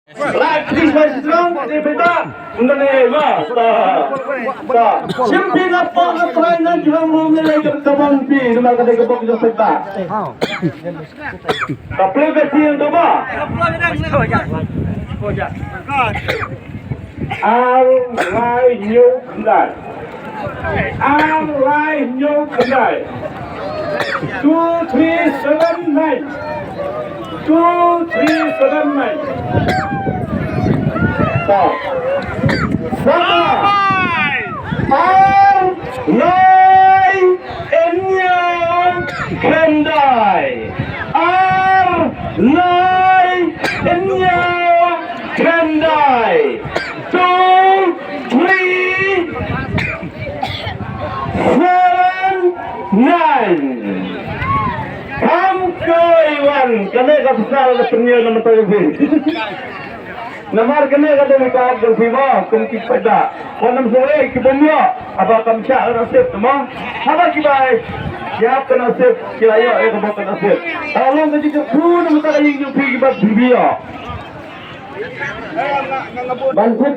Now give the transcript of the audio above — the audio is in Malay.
Lagi sedang dibeda menerima simpi apa keterangan juga memiliki ketemuan pi dengan kedai kebab itu peta. Tapi besi yang coba. Alai new kendai. Alai new kendai. 2, 3, 7, 9. 2, 3, 7, 9. Alai Enyong Kendai. Alai Enyong Kendai. 2, 3, 7, 9. Kamkoiwan kene kapsal penyo nama tawi. Namar kene kada mikah dan siwa kumki pada. Wanam sore kibomyo apa kamsha nasib temo. Haba kibai. Siap nasib kilayo kabok nasib. Tolong kaji pun mata kaji pi kibat bibiyo. Bantu